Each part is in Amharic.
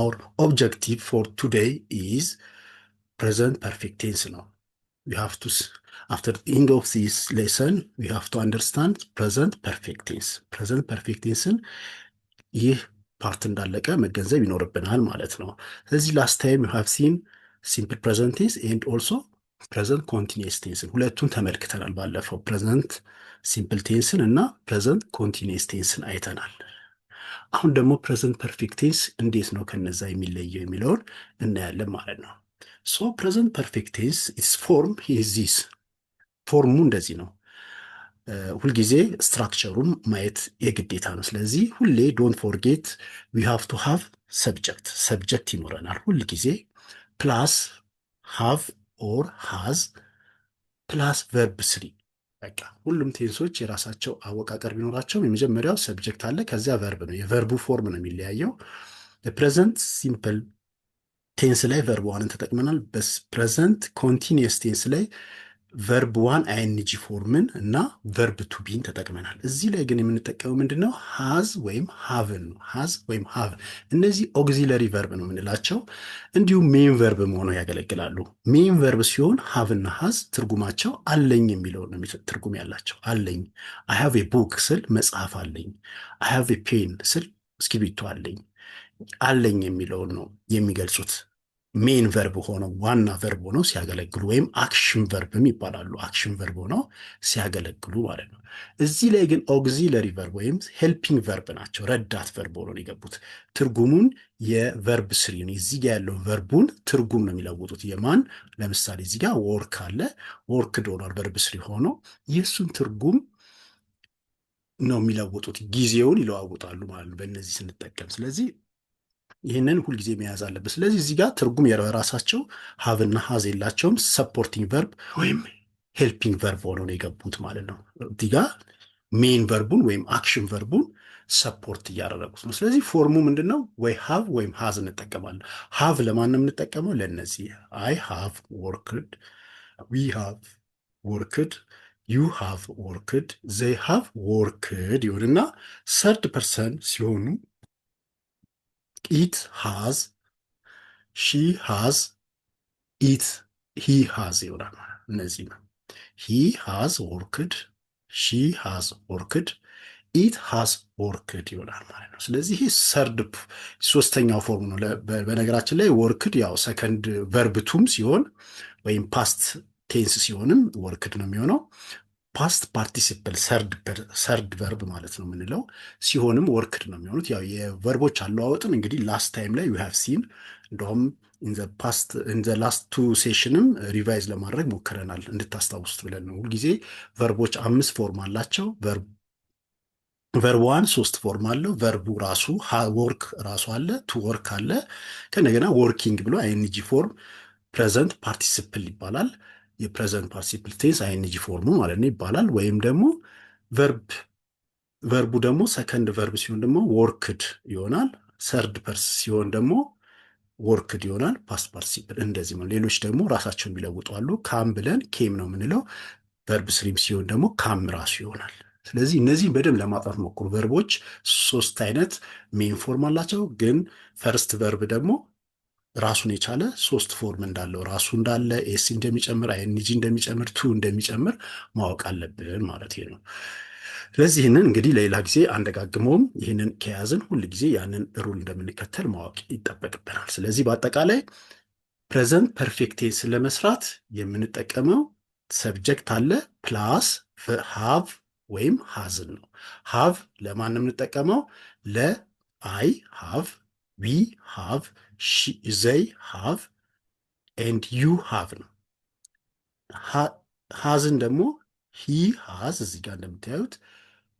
our objective for today is present perfect tense ነው። we have to after the end of this lesson we have to understand present perfect tense present perfect tenseን ይህ ፓርት እንዳለቀ መገንዘብ ይኖርብናል ማለት ነው። ስለዚህ last time you have seen simple present tense and also present continuous tense ሁለቱን ተመልክተናል ባለፈው present simple tense እና present continuous tense አይተናል። አሁን ደግሞ present perfect tense እንዴት ነው ከነዛ የሚለየው የሚለውን እናያለን ማለት ነው። so present perfect tense its form is this ፎርሙ እንደዚህ ነው። ሁልጊዜ ስትራክቸሩን ማየት የግዴታ ነው። ስለዚህ ሁሌ ዶንት ፎርጌት we have to have ሰብጀክት ይኖረናል ሁልጊዜ ፕላስ have or has ፕላስ verb 3 በቃ ሁሉም ቴንሶች የራሳቸው አወቃቀር ቢኖራቸውም የመጀመሪያው ሰብጀክት አለ፣ ከዚያ ቨርብ ነው። የቨርቡ ፎርም ነው የሚለያየው። በፕሬዘንት ሲምፕል ቴንስ ላይ ቨርብ ዋንን ተጠቅመናል። በፕሬዘንት ኮንቲኒየስ ቴንስ ላይ ቨርብ ዋን አይኤንጂ ፎርምን እና ቨርብ ቱ ቢን ተጠቅመናል። እዚህ ላይ ግን የምንጠቀመው ምንድነው? ሃዝ ወይም ሃቭን ነው። ሃዝ ወይም ሃቭ እነዚህ ኦግዚለሪ ቨርብ ነው የምንላቸው። እንዲሁም ሜን ቨርብ ሆነው ያገለግላሉ። ሜን ቨርብ ሲሆን ሃቭና ሃዝ ትርጉማቸው አለኝ የሚለው ነው ትርጉም ያላቸው። አለኝ አይ ሃቭ ኤ ቡክ ስል መጽሐፍ አለኝ። አይ ሃቭ ኤ ፔን ስል እስክሪብቶ አለኝ። አለኝ የሚለውን ነው የሚገልጹት። ሜን ቨርብ ሆነው ዋና ቨርብ ሆነው ሲያገለግሉ ወይም አክሽን ቨርብም ይባላሉ። አክሽን ቨርብ ሆነው ሲያገለግሉ ማለት ነው። እዚህ ላይ ግን ኦግዚለሪ ቨርብ ወይም ሄልፒንግ ቨርብ ናቸው። ረዳት ቨርብ ሆነው የገቡት ትርጉሙን የቨርብ ስሪ ነው። እዚህ ጋር ያለው ቨርቡን ትርጉም ነው የሚለውጡት። የማን ለምሳሌ እዚህ ጋር ወርክ አለ። ወርክድ ሆኗል ቨርብ ስሪ ሆኖ የእሱን ትርጉም ነው የሚለውጡት። ጊዜውን ይለዋውጣሉ ማለት ነው በእነዚህ ስንጠቀም። ስለዚህ ይህንን ሁልጊዜ መያዝ አለበት። ስለዚህ እዚህ ጋር ትርጉም የራሳቸው ሀቭና ሀዝ የላቸውም። ሰፖርቲንግ ቨርብ ወይም ሄልፒንግ ቨርብ ሆነው ነው የገቡት ማለት ነው። እዚህ ጋር ሜን ቨርቡን ወይም አክሽን ቨርቡን ሰፖርት እያደረጉት ነው። ስለዚህ ፎርሙ ምንድን ነው? ወይ ሃቭ ወይም ሀዝ እንጠቀማለን። ሃቭ ለማን ነው የምንጠቀመው? ለእነዚህ አይ ሃቭ ወርክድ፣ ዊ ሃቭ ወርክድ፣ ዩ ሃቭ ወርክድ፣ ዘይ ሃቭ ወርክድ ይሆንና ሰርድ ፐርሰን ሲሆኑ ኢት ሃዝ፣ ሺ ሃዝ፣ ኢት ሂ ሃዝ ይሆናል። እነዚህ ነው ሂ ሃዝ ወርክድ፣ ሺ ሃዝ ወርክድ፣ ኢት ሃዝ ወርክድ ይሆናል ማለት ነው። ስለዚህ ይህ ሰርድ ሶስተኛው ፎርም ነው። በነገራችን ላይ ወርክድ ያው ሰከንድ ቨርብቱም ሲሆን ወይም ፓስት ቴንስ ሲሆንም ወርክድ ነው የሚሆነው። ፓስት ፓርቲሲፕል ሰርድ ቨርብ ማለት ነው የምንለው ሲሆንም ወርክድ ነው የሚሆኑት። ያው የቨርቦች አለዋወጥን እንግዲህ ላስት ታይም ላይ ዩ ሃቭ ሲን እንደውም ኢን ዘ ላስት ቱ ሴሽንም ሪቫይዝ ለማድረግ ሞክረናል እንድታስታውሱት ብለን ነው። ሁልጊዜ ቨርቦች 5 ፎርም አላቸው። ቨርብ ዋን 3 ፎርም አለው። ቨርቡ ራሱ ወርክ ራሱ አለ፣ ቱ ወርክ አለ። ከነገና ወርኪንግ ብሎ አይኤንጂ ፎርም ፕሬዘንት ፓርቲሲፕል ይባላል። የፕሬዘንት ፓርቲሲፕል ቴንስ አይኤንጂ ፎርሙ ማለት ነው ይባላል። ወይም ደግሞ ቨርቡ ደግሞ ሰከንድ ቨርብ ሲሆን ደግሞ ወርክድ ይሆናል። ሰርድ ፐርስ ሲሆን ደግሞ ወርክድ ይሆናል። ፓስት ፓርቲሲፕል እንደዚህ ነው። ሌሎች ደግሞ ራሳቸውን የሚለውጡ አሉ። ካም ብለን ኬም ነው የምንለው። ቨርብ ስሪም ሲሆን ደግሞ ካም ራሱ ይሆናል። ስለዚህ እነዚህን በደንብ ለማጥራት ሞክሩ። ቨርቦች 3 አይነት ሜን ፎርም አላቸው። ግን ፈርስት ቨርብ ደግሞ ራሱን የቻለ 3 ፎርም እንዳለው ራሱ እንዳለ ኤስ እንደሚጨምር አይኤንጂ እንደሚጨምር ቱ እንደሚጨምር ማወቅ አለብን ማለት ነው። ስለዚህ ይህንን እንግዲህ ለሌላ ጊዜ አንደጋግመውም። ይህንን ከያዝን ሁል ጊዜ ያንን ሩል እንደምንከተል ማወቅ ይጠበቅብናል። ስለዚህ በአጠቃላይ ፕሬዘንት ፐርፌክት ቴንስ ለመስራት የምንጠቀመው ሰብጀክት አለ ፕላስ ሃቭ ወይም ሃዝን ነው። ሃቭ ለማን የምንጠቀመው? ለአይ ሃቭ፣ ዊ ሃቭ፣ ዘይ ሃቭ ኤንድ ዩ ሃቭ ነው። ሃዝን ደግሞ ሂ ሃዝ እዚህ ጋር እንደምታዩት፣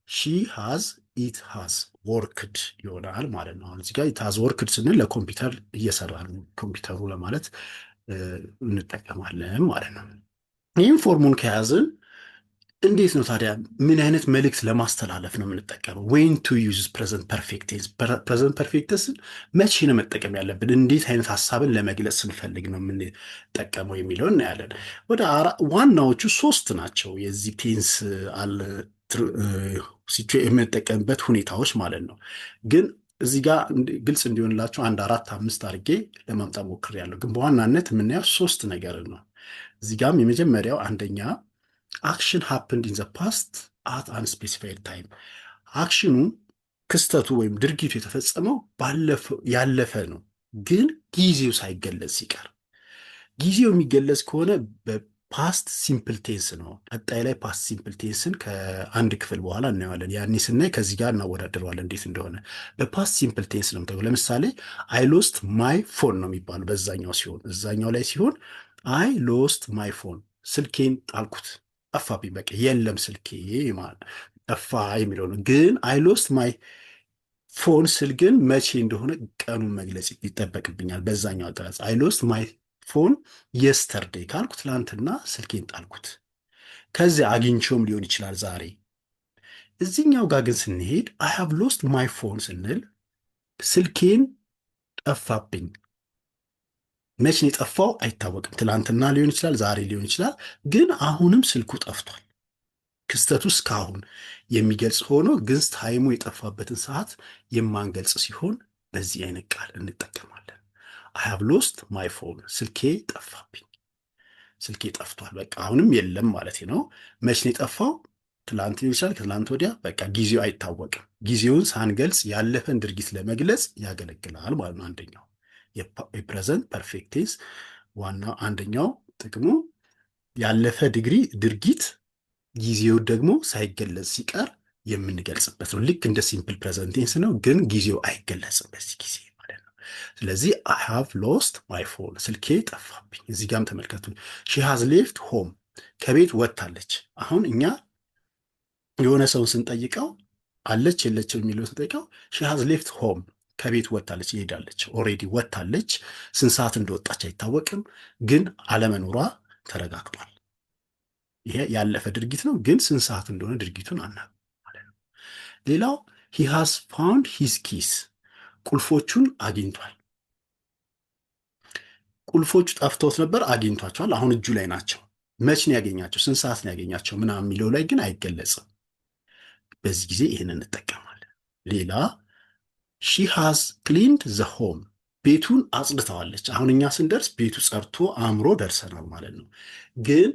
ሺ ሃዝ፣ ኢት ሃዝ ወርክድ ይሆናል ማለት ነው። አሁን እዚህ ጋር ኢት ሃዝ ወርክድ ስንል ለኮምፒውተር እየሰራ ነው ኮምፒውተሩ ለማለት እንጠቀማለን ማለት ነው። ይህም ፎርሙን ከያዝን እንዴት ነው ታዲያ ምን አይነት መልእክት ለማስተላለፍ ነው የምንጠቀመው? ዌን ቱ ዩዝ ፕሬዘንት ፐርፌክት ቴንስ። ፕሬዘንት ፐርፌክት ቴንስን መቼ ነው መጠቀም ያለብን? እንዴት አይነት ሀሳብን ለመግለጽ ስንፈልግ ነው የምንጠቀመው የሚለው እናያለን። ወደ ዋናዎቹ 3 ናቸው የዚህ ቴንስ የምንጠቀምበት ሁኔታዎች ማለት ነው። ግን እዚህ ጋር ግልጽ እንዲሆንላችሁ አንድ 4-5 አድርጌ ለማምጣት ሞክሬያለሁ። ግን በዋናነት የምናየው 3 ነገር ነው። እዚህ ጋርም የመጀመሪያው አንደኛ አክሽን ሃፕንድ ኢን ዘ ፓስት አት አንስፔሲፋይድ ታይም። አክሽኑ ክስተቱ ወይም ድርጊቱ የተፈጸመው ያለፈ ነው፣ ግን ጊዜው ሳይገለጽ ሲቀር። ጊዜው የሚገለጽ ከሆነ በፓስት ሲምፕል ቴንስ ነው። ቀጣይ ላይ ፓስት ሲምፕል ቴንስን ከአንድ ክፍል በኋላ እናየዋለን። ያኔ ስናይ ከዚህ ጋር እናወዳድረዋለን እንዴት እንደሆነ። በፓስት ሲምፕል ቴንስ ነው የምታውቀው። ለምሳሌ አይ ሎስት ማይ ፎን ነው የሚባለው በዛኛው ሲሆን፣ እዛኛው ላይ ሲሆን አይ ሎስት ማይ ፎን ስልኬን ጣልኩት፣ ጠፋብኝ፣ በቃ የለም ስልኬ ማለት ጠፋ የሚለው ነው። ግን አይ ሎስት ማይ ፎን ስል ግን መቼ እንደሆነ ቀኑን መግለጽ ይጠበቅብኛል። በዛኛው አገላለጽ አይ ሎስት ማይ ፎን የስተርዴይ ካልኩ ትላንትና ስልኬን ጣልኩት። ከዚያ አግኝቼውም ሊሆን ይችላል ዛሬ። እዚህኛው ጋር ግን ስንሄድ አይ ሃቭ ሎስት ማይ ፎን ስንል ስልኬን ጠፋብኝ። መቼ ነው የጠፋው አይታወቅም። ትላንትና ሊሆን ይችላል፣ ዛሬ ሊሆን ይችላል። ግን አሁንም ስልኩ ጠፍቷል። ክስተቱ እስካሁን የሚገልጽ ሆኖ ግን ታይሙ የጠፋበትን ሰዓት የማንገልጽ ሲሆን በዚህ አይነት ቃል እንጠቀማለን። አይ ሃቭ ሎስት ማይ ፎን፣ ስልኬ ጠፋብኝ፣ ስልኬ ጠፍቷል፣ በቃ አሁንም የለም ማለት ነው። መቼ ነው የጠፋው? ትላንት ሊሆን ይችላል፣ ከትላንት ወዲያ፣ በቃ ጊዜው አይታወቅም። ጊዜውን ሳንገልጽ ያለፈን ድርጊት ለመግለጽ ያገለግላል ማለት ነው። አንደኛው የፕሬዘንት ፐርፌክት ቴንስ ዋናው አንደኛው ጥቅሙ ያለፈ ድርጊት ጊዜው ደግሞ ሳይገለጽ ሲቀር የምንገልጽበት ነው። ልክ እንደ ሲምፕል ፕሬዘንት ቴንስ ነው፣ ግን ጊዜው አይገለጽም በዚህ ጊዜ ማለት ነው። ስለዚህ አይ ሃቭ ሎስት ማይ ፎን፣ ስልኬ ጠፋብኝ። እዚህ ጋርም ተመልከቱ። ሺ ሃዝ ሌፍት ሆም፣ ከቤት ወጥታለች። አሁን እኛ የሆነ ሰውን ስንጠይቀው አለች የለችም የሚለው ስንጠይቀው ሺ ሃዝ ሌፍት ሆም፣ ከቤት ወጥታለች፣ ይሄዳለች፣ ኦልሬዲ ወጥታለች። ስንት ሰዓት እንደወጣች አይታወቅም፣ ግን አለመኖሯ ተረጋግጧል። ይሄ ያለፈ ድርጊት ነው፣ ግን ስንት ሰዓት እንደሆነ ድርጊቱን አናውቅም ማለት ነው። ሌላው ሂ ሃዝ ፋውንድ ሂዝ ኪስ፣ ቁልፎቹን አግኝቷል። ቁልፎቹ ጠፍተውት ነበር፣ አግኝቷቸዋል። አሁን እጁ ላይ ናቸው። መቼ ነው ያገኛቸው? ስንት ሰዓት ነው ያገኛቸው? ምናምን የሚለው ላይ ግን አይገለጽም። በዚህ ጊዜ ይህንን እንጠቀማለን። ሌላ ሺ ሃዝ ክሊንድ ዘ ሆም፣ ቤቱን አጽድተዋለች። አሁን እኛ ስንደርስ ቤቱ ጸድቶ አምሮ ደርሰናል ማለት ነው። ግን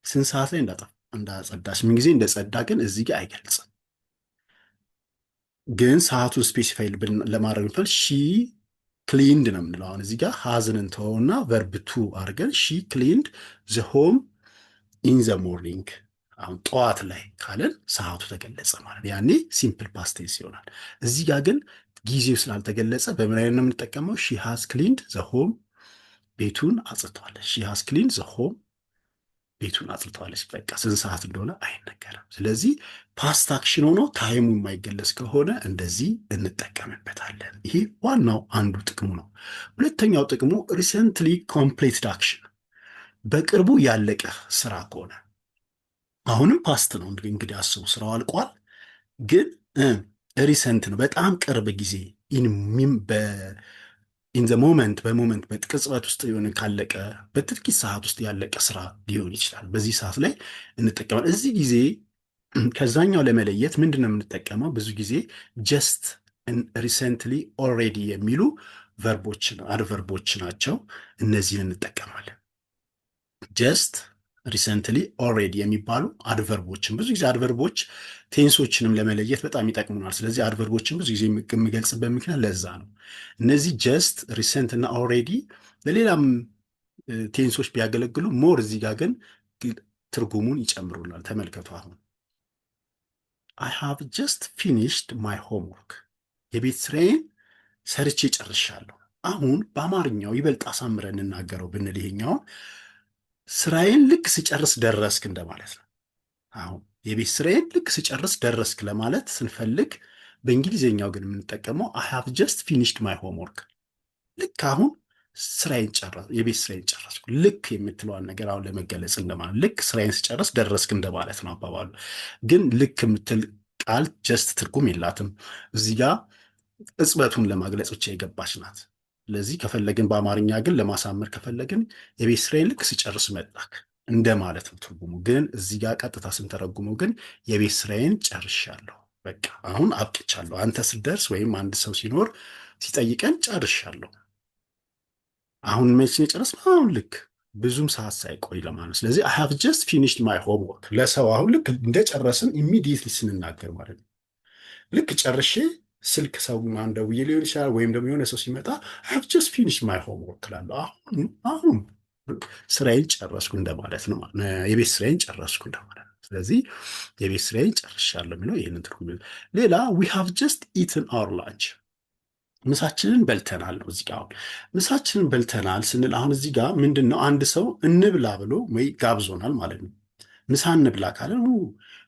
ስንት ሰዓት ላይ እንዳጸዳች፣ ምን ጊዜ እንደጸዳ ግን እዚህ ጋር አይገልጽም። ግን ሰዓቱን ስፔሲፋይ ለማድረግ ንፈል ሺ ክሊንድ ነው የምንለው። አሁን እዚህ ጋር ሃዝን እንተወውና ቨርብ ቱ አድርገን ሺ ክሊንድ ዘ ሆም ኢን ዘ ሞርኒንግ፣ አሁን ጠዋት ላይ ካለን ሰዓቱ ተገለጸ ማለት ያኔ ሲምፕል ፓስት ቴንስ ይሆናል። እዚህ ጋር ግን ጊዜው ስላልተገለጸ በምን አይነት ነው የምንጠቀመው? ሺ ሃዝ ክሊንድ ዘ ሆም፣ ቤቱን አጽድተዋለች። ሺ ሃዝ ክሊንድ ዘ ሆም፣ ቤቱን አጽድተዋለች። በቃ ስንት ሰዓት እንደሆነ አይነገርም። ስለዚህ ፓስት አክሽን ሆኖ ታይሙ የማይገለጽ ከሆነ እንደዚህ እንጠቀምበታለን። ይሄ ዋናው አንዱ ጥቅሙ ነው። ሁለተኛው ጥቅሙ ሪሰንትሊ ኮምፕሌትድ አክሽን፣ በቅርቡ ያለቀ ስራ ከሆነ አሁንም ፓስት ነው እንግዲህ አስቡ፣ ስራው አልቋል፣ ግን ሪሰንት ነው፣ በጣም ቅርብ ጊዜ ኢን ዘ ሞመንት፣ በሞመንት በቅጽበት ውስጥ የሆነ ካለቀ በጥቂት ሰዓት ውስጥ ያለቀ ስራ ሊሆን ይችላል። በዚህ ሰዓት ላይ እንጠቀማል። እዚህ ጊዜ ከዛኛው ለመለየት ምንድን ነው የምንጠቀመው? ብዙ ጊዜ ጀስት፣ ሪሰንትሊ፣ ኦልሬዲ የሚሉ አድቨርቦች ናቸው። እነዚህን እንጠቀማለን። ጀስት፣ ሪሰንትሊ፣ ኦልሬዲ የሚባሉ አድቨርቦችን ብዙ ጊዜ አድቨርቦች ቴንሶችንም ለመለየት በጣም ይጠቅሙናል። ስለዚህ አድቨርቦችን ብዙ ጊዜ የሚገልጽበት ምክንያት ለዛ ነው። እነዚህ ጀስት፣ ሪሰንት እና ኦልሬዲ ለሌላም ቴንሶች ቢያገለግሉ ሞር እዚህ ጋር ግን ትርጉሙን ይጨምሩላል። ተመልከቱ። አሁን አይ ሃቭ ጀስት ፊኒሽድ ማይ ሆምወርክ፣ የቤት ስራዬን ሰርቼ ጨርሻለሁ። አሁን በአማርኛው ይበልጥ አሳምረን እንናገረው ብንል ይሄኛውን ስራዬን ልክ ስጨርስ ደረስክ እንደማለት ነው። አሁን የቤት ስራዬን ልክ ስጨርስ ደረስክ ለማለት ስንፈልግ በእንግሊዝኛው ግን የምንጠቀመው አይ ሃቭ ጀስት ፊኒሽድ ማይ ሆምወርክ፣ ልክ አሁን የቤት ስራዬን ጨረስኩ። ልክ የምትለዋን ነገር አሁን ለመገለጽ እንደማለት ልክ ስራዬን ስጨርስ ደረስክ እንደማለት ነው አባባሉ። ግን ልክ የምትል ቃል ጀስት ትርጉም የላትም። እዚህ ጋር እጽበቱን ለማግለጽ ብቻ የገባች ናት። ስለዚህ ከፈለግን በአማርኛ ግን ለማሳመር ከፈለግን የቤት ስራዬን ልክ ስጨርስ መጣክ እንደማለት ነው ትርጉሙ። ግን እዚህ ጋር ቀጥታ ስንተረጉመው ግን የቤት ስራዬን ጨርሻለሁ በቃ አሁን አብቅቻለሁ። አንተ ስትደርስ ወይም አንድ ሰው ሲኖር ሲጠይቀን ጨርሻለሁ። አሁን መቼ ነው የጨረስነው? አሁን ልክ ብዙም ሰዓት ሳይቆይ ለማለት ነው። ስለዚህ አይ ሃቭ ጀስት ፊኒሽድ ማይ ሆምወርክ ለሰው አሁን ልክ እንደጨረስን ኢሚዲየትሊ ስንናገር ማለት ነው። ልክ ጨርሼ ስልክ ሰው ደውዬ ሊሆን ይችላል፣ ወይም ደግሞ የሆነ ሰው ሲመጣ አይ ሃቭ ጀስት ፊኒሽድ ማይ ሆምወርክ እላለሁ። አሁን ስራዬን ጨረስኩ እንደማለት ነው። የቤት ስራዬን ጨረስኩ እንደማለት ነው። ስለዚህ የቤት ስራዬን ጨርሻለሁ የሚለው ይህንን ትርጉም። ሌላ ዊ ሃቭ ጀስት ኢትን አወር ላንች ምሳችንን በልተናል ነው። እዚህ ጋር አሁን ምሳችንን በልተናል ስንል አሁን እዚህ ጋር ምንድን ነው አንድ ሰው እንብላ ብሎ ወይ ጋብዞናል ማለት ነው። ምሳ እንብላ ካለ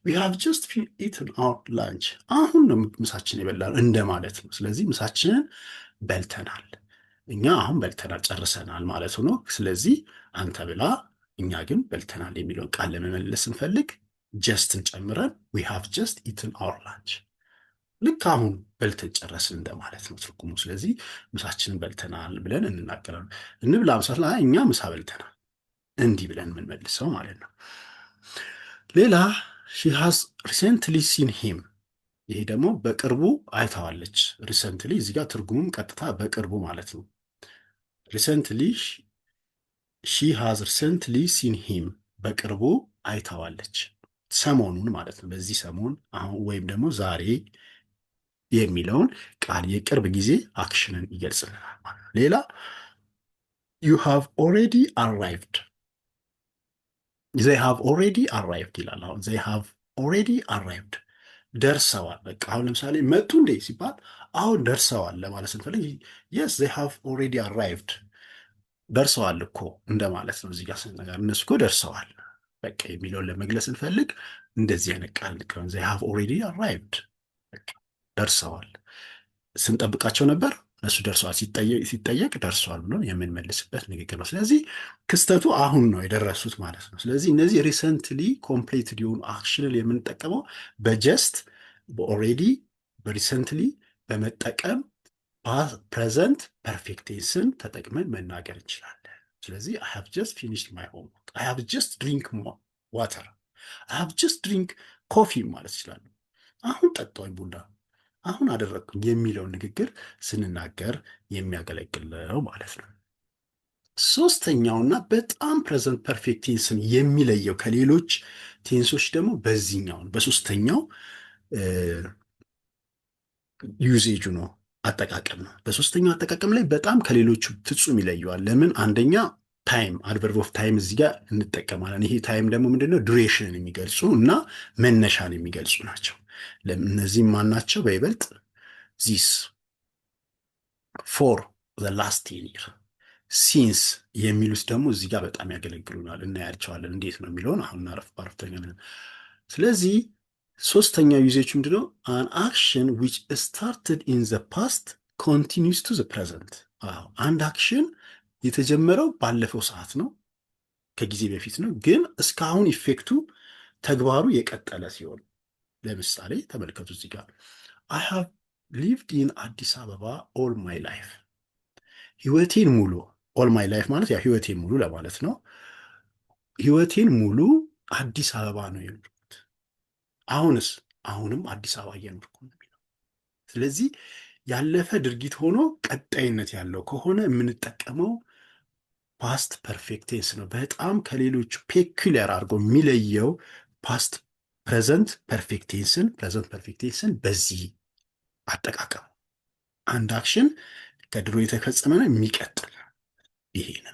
ዊ ሃቭ ጀስት ኢትን አወር ላንች አሁን ነው ምሳችን የበላነው እንደማለት ነው። ስለዚህ ምሳችንን በልተናል፣ እኛ አሁን በልተናል ጨርሰናል ማለት ነው። ስለዚህ አንተ ብላ እኛ ግን በልተናል የሚለውን ቃል ለመመለስ ስንፈልግ ጀስትን ጨምረን ዊ ሃቭ ጀስት ኢትን አወር ላንች ልክ አሁን በልተን ጨረስን እንደማለት ነው ትርጉሙ። ስለዚህ ምሳችንን በልተናል ብለን እንናገራለን። እንብላ ምሳ ላይ እኛ ምሳ በልተናል እንዲህ ብለን የምንመልሰው ማለት ነው። ሌላ ሺ ሃዝ ሪሰንትሊ ሲን ሂም፣ ይሄ ደግሞ በቅርቡ አይተዋለች። ሪሰንትሊ እዚህ ጋር ትርጉሙም ቀጥታ በቅርቡ ማለት ነው። ሪሰንትሊ ሺ ሃዝ ሪሰንትሊ ሲን ሂም፣ በቅርቡ አይተዋለች፣ ሰሞኑን ማለት ነው። በዚህ ሰሞን አሁን ወይም ደግሞ ዛሬ የሚለውን ቃል የቅርብ ጊዜ አክሽንን ይገልጽልናል ማለት ነው። ሌላ ዩ ሃቭ ኦልሬዲ አራይቭድ፣ ዘይ ሃቭ ኦልሬዲ አራይቭድ ይላል። አሁን ዘይ ሃቭ ኦልሬዲ አራይቭድ ደርሰዋል። በቃ አሁን ለምሳሌ መጡ እንዴ ሲባል አሁን ደርሰዋል ለማለት ስንፈልግ የስ ዘይ ሃቭ ኦልሬዲ አራይቭድ ደርሰዋል እኮ እንደማለት ነው። እዚህ ጋር ስንነጋር እነሱ እኮ ደርሰዋል በቃ የሚለውን ለመግለጽ ስንፈልግ እንደዚህ አይነት ቃል ልክረን ዘይ ሃቭ ኦልሬዲ አራይቭድ ደርሰዋል። ስንጠብቃቸው ነበር እነሱ ደርሰዋል፣ ሲጠየቅ ደርሰዋል ብሎ የምንመልስበት ንግግር ነው። ስለዚህ ክስተቱ አሁን ነው የደረሱት ማለት ነው። ስለዚህ እነዚህ ሪሰንትሊ ኮምፕሌትድ የሆኑ አክሽንን የምንጠቀመው በጀስት በኦልሬዲ በሪሰንትሊ በመጠቀም ፕሬዘንት ፐርፌክት ቴንስን ተጠቅመን መናገር እንችላለን። ስለዚህ አይ ሃቭ ጀስት ፊኒሽድ ማይ ሆምወርክ፣ አይ ሃቭ ጀስት ድሪንክ ዋተር፣ አይ ሃቭ ጀስት ድሪንክ ኮፊ ማለት ይችላሉ። አሁን ጠጣሁኝ ቡና፣ አሁን አደረግኩኝ የሚለውን ንግግር ስንናገር የሚያገለግለው ማለት ነው። ሶስተኛውና በጣም ፕሬዘንት ፐርፌክት ቴንስን የሚለየው ከሌሎች ቴንሶች ደግሞ በዚህኛውን በሶስተኛው ዩዜጁ ነው፣ አጠቃቀም ነው። በሶስተኛው አጠቃቀም ላይ በጣም ከሌሎቹ ፍጹም ይለየዋል። ለምን? አንደኛ ታይም አድቨርብ ኦፍ ታይም እዚህ ጋር እንጠቀማለን። ይሄ ታይም ደግሞ ምንድነው? ዱሬሽንን የሚገልጹ እና መነሻን የሚገልጹ ናቸው። እነዚህም ማን ናቸው? በይበልጥ ዚስ፣ ፎር ዘ ላስት 10 year፣ ሲንስ የሚሉት ደግሞ እዚህ ጋር በጣም ያገለግሉናል። እናያቸዋለን እንዴት ነው የሚለውን አሁን አረፍተኛ። ስለዚህ ሶስተኛው ዩዜጅ ምንድነው? አን አክሽን ዊች ስታርትድ ኢን ዘ ፓስት ኮንቲኒውስ ቱ ዘ ፕሬዘንት። አንድ አክሽን የተጀመረው ባለፈው ሰዓት ነው፣ ከጊዜ በፊት ነው፣ ግን እስካሁን ኢፌክቱ ተግባሩ የቀጠለ ሲሆን፣ ለምሳሌ ተመልከቱ እዚህ ጋር አይ ሃቭ ሊቭድ ኢን አዲስ አበባ ኦል ማይ ላይፍ፣ ህይወቴን ሙሉ። ኦል ማይ ላይፍ ማለት ያው ህይወቴን ሙሉ ለማለት ነው። ህይወቴን ሙሉ አዲስ አበባ ነው የኖርኩት። አሁንስ? አሁንም አዲስ አበባ እየኖርኩ ነው የሚለው። ስለዚህ ያለፈ ድርጊት ሆኖ ቀጣይነት ያለው ከሆነ የምንጠቀመው ፓስት ፐርፌክት ቴንስ ነው። በጣም ከሌሎቹ ፔኩሊያር አድርጎ የሚለየው ፓስት ፕሬዘንት ፐርፌክት ቴንስን በዚህ አጠቃቀሙ አንድ አክሽን ከድሮ የተፈጸመ ነው የሚቀጥል ይሄንን።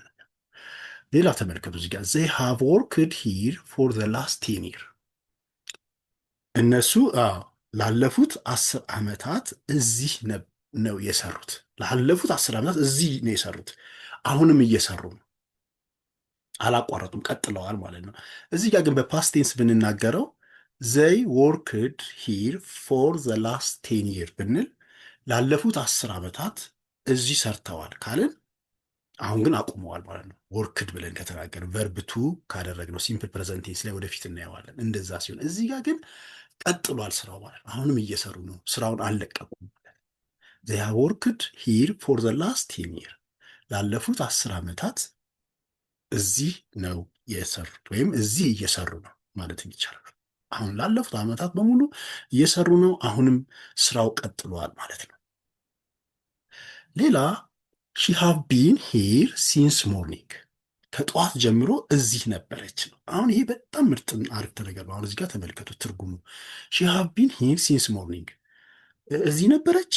ሌላ ተመልከቱ እዚህ ጋር they have worked here for the last 10 years፣ እነሱ ላለፉት 10 ዓመታት እዚህ ነው የሰሩት። ላለፉት 10 ዓመታት እዚህ ነው የሰሩት። አሁንም እየሰሩ ነው፣ አላቋረጡም፣ ቀጥለዋል ማለት ነው። እዚህ ጋር ግን በፓስት ቴንስ ብንናገረው they worked here for the last 10 years ብንል ላለፉት 10 ዓመታት እዚህ ሰርተዋል ካልን አሁን ግን አቁመዋል ማለት ነው። ወርክድ ብለን ከተናገርን ቨርብ ቱ ካደረግነው ሲምፕል ፕሬዘንት ቴንስ ላይ ወደፊት እናየዋለን። እንደዛ ሲሆን እዚህ ጋር ግን ቀጥሏል ስራው ማለት ነው። አሁንም እየሰሩ ነው፣ ስራውን አልለቀቁም ማለት ነው። they have worked here for the last 10 years፣ ላለፉት 10 ዓመታት እዚህ ነው የሰሩት ወይም እዚህ እየሰሩ ነው ማለት ይቻላል። አሁን ላለፉት ዓመታት በሙሉ እየሰሩ ነው። አሁንም ስራው ቀጥሏል ማለት ነው። ሌላ ሺ ሃቭ ቢን ሂር ሲንስ ሞርኒንግ ከጠዋት ጀምሮ እዚህ ነበረች ነው። አሁን ይሄ በጣም ምርጥ አረፍተ ነገር ነው። አሁን እዚህ ጋር ተመልከቱት ትርጉሙ። ሺ ሃቭ ቢን ሂር ሲንስ ሞርኒንግ እዚህ ነበረች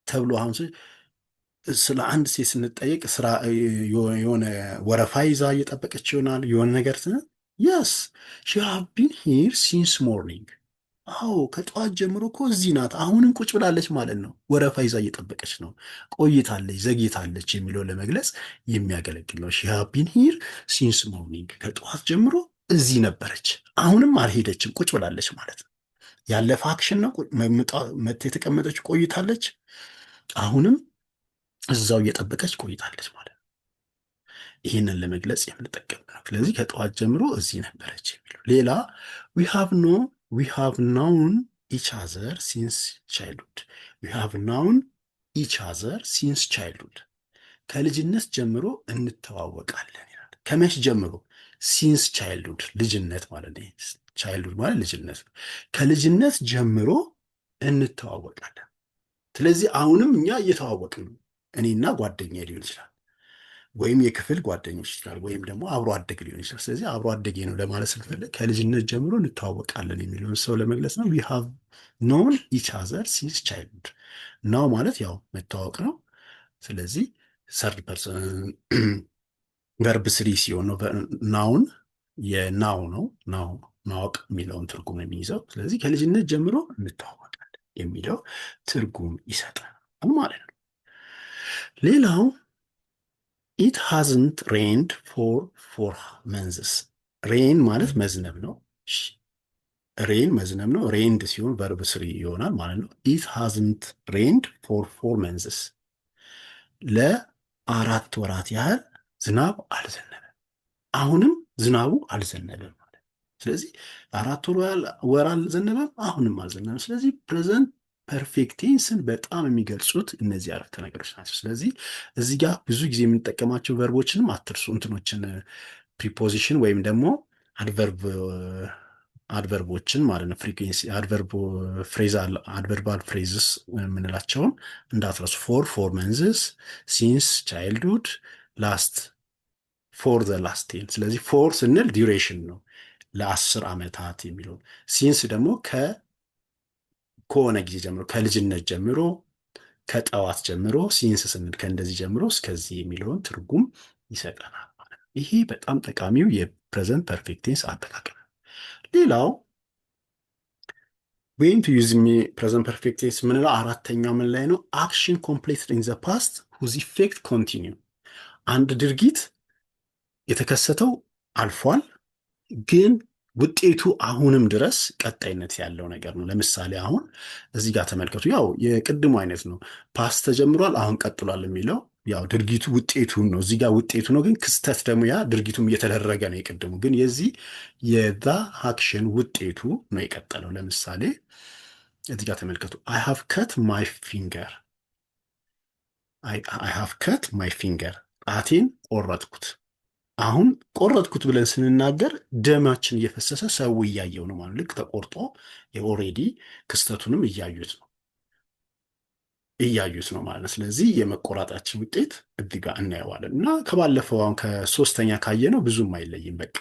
ተብሎ አሁን ስለ አንድ ሴት ስንጠየቅ ስራ የሆነ ወረፋ ይዛ እየጠበቀች ይሆናል የሆነ ነገር የስ ሺ ሃቭ ቢን ሂር ሲንስ ሞርኒንግ። አዎ ከጠዋት ጀምሮ እኮ እዚህ ናት። አሁንም ቁጭ ብላለች ማለት ነው። ወረፋ ይዛ እየጠበቀች ነው። ቆይታለች፣ ዘግይታለች የሚለው ለመግለጽ የሚያገለግል ነው። ሺ ሃቭ ቢን ሂር ሲንስ ሞርኒንግ ከጠዋት ጀምሮ እዚህ ነበረች። አሁንም አልሄደችም፣ ቁጭ ብላለች ማለት ነው። ያለፈ አክሽን ነው። መታ የተቀመጠች ቆይታለች። አሁንም እዛው እየጠበቀች ቆይታለች ማለት ነው። ይህንን ለመግለጽ የምንጠቀም ነው። ስለዚህ ከጠዋት ጀምሮ እዚህ ነበረች የሚለው። ሌላ we have known each other since childhood. we have known each other since childhood. ከልጅነት ጀምሮ እንተዋወቃለን ይላል። ከመች ጀምሮ? ሲንስ ቻይልድሁድ ልጅነት ማለት ነው። ቻይልድሁድ ማለት ልጅነት ነው። ከልጅነት ጀምሮ እንተዋወቃለን። ስለዚህ አሁንም እኛ እየተዋወቅን ነው። እኔና ጓደኛ ሊሆን ይችላል፣ ወይም የክፍል ጓደኞች ይችላል፣ ወይም ደግሞ አብሮ አደግ ሊሆን ይችላል። ስለዚህ አብሮ አደጌ ነው ለማለት ስንፈልግ ከልጅነት ጀምሮ እንተዋወቃለን የሚለውን ሰው ለመግለጽ ነው። we have known each other since childhood። ናው ማለት ያው መተዋወቅ ነው። ስለዚህ ሰርድ ፐርሰን ቨርብ ስሪ ሲሆን ነው። ናውን የናው ነው። ናው ማወቅ የሚለውን ትርጉም ነው የሚይዘው። ስለዚህ ከልጅነት ጀምሮ እንተዋወቃለን የሚለው ትርጉም ይሰጣል ማለት ነው። ሌላው ኢት ሃዝንት ሬንድ ፎር 4 months። ሬን ማለት መዝነብ ነው። ሬን መዝነብ ነው። ሬንድ ሲሆን ቨርብ ስሪ ይሆናል ማለት ነው። ኢት ሃዝንት ሬንድ ፎር 4 months ለ4 ወራት ያህል ዝናብ አልዘነበም። አሁንም ዝናቡ አልዘነበም ማለት። ስለዚህ 4 ወር አልዘነበም፣ አሁንም አልዘነበም። ስለዚህ ፕሬዘንት ፐርፌክት ቴንስን በጣም የሚገልጹት እነዚህ አረፍተ ነገሮች ናቸው። ስለዚህ እዚህ ጋር ብዙ ጊዜ የምንጠቀማቸው ቨርቦችንም አትርሱ። እንትኖችን ፕሪፖዚሽን ወይም ደግሞ አድቨርቦችን ማለት ነው። ፍሪኩዌንሲ አድቨርባል ፍሬዝስ የምንላቸውን እንዳትረሱ። ፎር መንዝስ፣ ሲንስ ቻይልድሁድ፣ ላስት ፎር ዘ ላስት ቴን። ስለዚህ ፎር ስንል ዲዩሬሽን ነው፣ ለ10 ዓመታት የሚለው። ሲንስ ደግሞ ከሆነ ጊዜ ጀምሮ፣ ከልጅነት ጀምሮ፣ ከጠዋት ጀምሮ። ሲንስ ስንል ከእንደዚህ ጀምሮ እስከዚህ የሚለውን ትርጉም ይሰጠናል ማለት ነው። ይሄ በጣም ጠቃሚው የፕሬዘንት ፐርፌክት ቴንስ አጠቃቀም። ሌላው ዌን ቱ ዩዝ ፕሬዘንት ፐርፌክት ቴንስ የምንለው አራተኛው ምን ላይ ነው? አክሽን ኮምፕሊትድ ኢን ዘ ፓስት ሁዝ ኢፌክት ኮንቲኒው። አንድ ድርጊት የተከሰተው አልፏል፣ ግን ውጤቱ አሁንም ድረስ ቀጣይነት ያለው ነገር ነው። ለምሳሌ አሁን እዚህ ጋር ተመልከቱ። ያው የቅድሙ አይነት ነው። ፓስት ተጀምሯል፣ አሁን ቀጥሏል የሚለው ያው ድርጊቱ ውጤቱን ነው። እዚህ ጋር ውጤቱ ነው፣ ግን ክስተት ደግሞ ያ ድርጊቱም እየተደረገ ነው። የቅድሙ ግን የዚህ የዛ አክሽን ውጤቱ ነው የቀጠለው። ለምሳሌ እዚህ ጋር ተመልከቱ። አይ ሃቭ ከት ማይ ፊንገር። አይ ሃቭ ከት ማይ ፊንገር፣ ጣቴን ቆረጥኩት። አሁን ቆረጥኩት ብለን ስንናገር ደማችን እየፈሰሰ ሰው እያየው ነው ማለት። ልክ ተቆርጦ የኦሬዲ ክስተቱንም እያዩት ነው ማለት ነው። ስለዚህ የመቆራጣችን ውጤት እዚህ ጋር እናየዋለን እና ከባለፈው አሁን ከ3ኛ ካየነው ብዙም አይለይም። በቃ